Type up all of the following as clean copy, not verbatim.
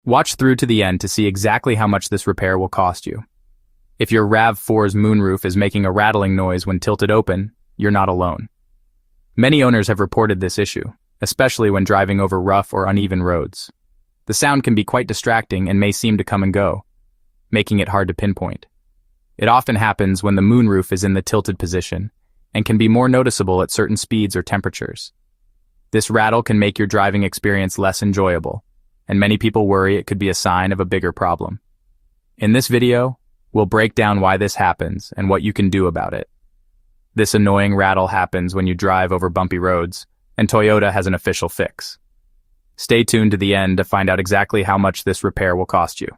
Watch through to the end to see exactly how much this repair will cost you. If your RAV4's moonroof is making a rattling noise when tilted open, you're not alone. Many owners have reported this issue, especially when driving over rough or uneven roads. The sound can be quite distracting and may seem to come and go, making it hard to pinpoint. It often happens when the moonroof is in the tilted position and can be more noticeable at certain speeds or temperatures. This rattle can make your driving experience less enjoyable, and many people worry it could be a sign of a bigger problem. In this video, we'll break down why this happens and what you can do about it. This annoying rattle happens when you drive over bumpy roads, and Toyota has an official fix. Stay tuned to the end to find out exactly how much this repair will cost you.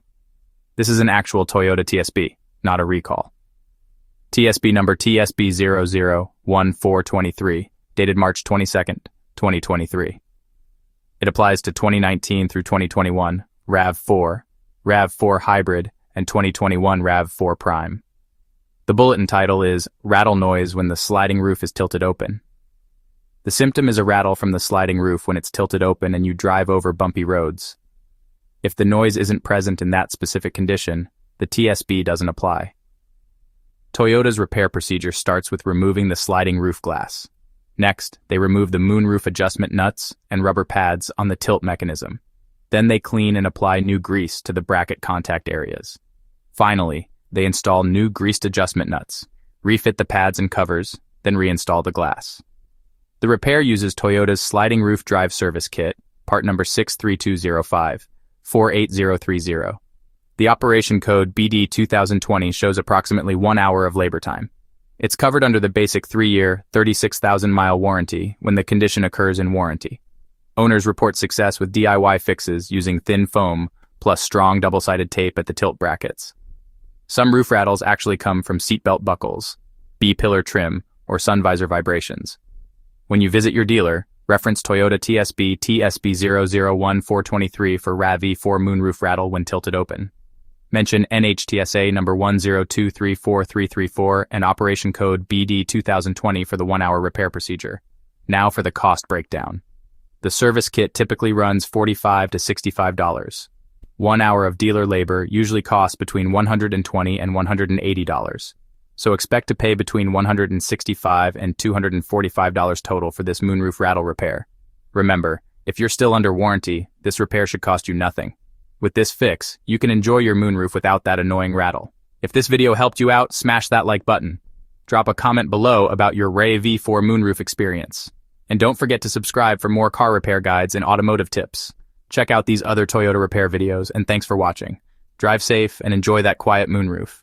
This is an actual Toyota TSB, not a recall. TSB number TSB001423, dated March 22nd, 2023. It applies to 2019 through 2021 RAV4, RAV4 Hybrid, and 2021 RAV4 Prime. The bulletin title is Rattle Noise When the Sliding Roof is Tilted Open. The symptom is a rattle from the sliding roof when it's tilted open and you drive over bumpy roads. If the noise isn't present in that specific condition, the TSB doesn't apply. Toyota's repair procedure starts with removing the sliding roof glass. Next, they remove the moonroof adjustment nuts and rubber pads on the tilt mechanism. Then they clean and apply new grease to the bracket contact areas. Finally, they install new greased adjustment nuts, refit the pads and covers, then reinstall the glass. The repair uses Toyota's Sliding Roof Drive Service Kit, part number 63205-48030. The operation code BD2020 shows approximately 1 hour of labor time. It's covered under the basic 3-year, 36,000-mile warranty when the condition occurs in warranty. Owners report success with DIY fixes using thin foam plus strong double-sided tape at the tilt brackets. Some roof rattles actually come from seatbelt buckles, B-pillar trim, or sun visor vibrations. When you visit your dealer, reference Toyota TSB TSB001423 for RAV4 moonroof rattle when tilted open. Mention NHTSA number 102343334 and operation code BD2020 for the 1-hour repair procedure. Now for the cost breakdown. The service kit typically runs $45 to $65. 1 hour of dealer labor usually costs between $120 and $180. So expect to pay between $165 and $245 total for this moonroof rattle repair. Remember, if you're still under warranty, this repair should cost you nothing. With this fix, you can enjoy your moonroof without that annoying rattle. If this video helped you out, smash that like button. Drop a comment below about your RAV4 moonroof experience. And don't forget to subscribe for more car repair guides and automotive tips. Check out these other Toyota repair videos, and thanks for watching. Drive safe and enjoy that quiet moonroof.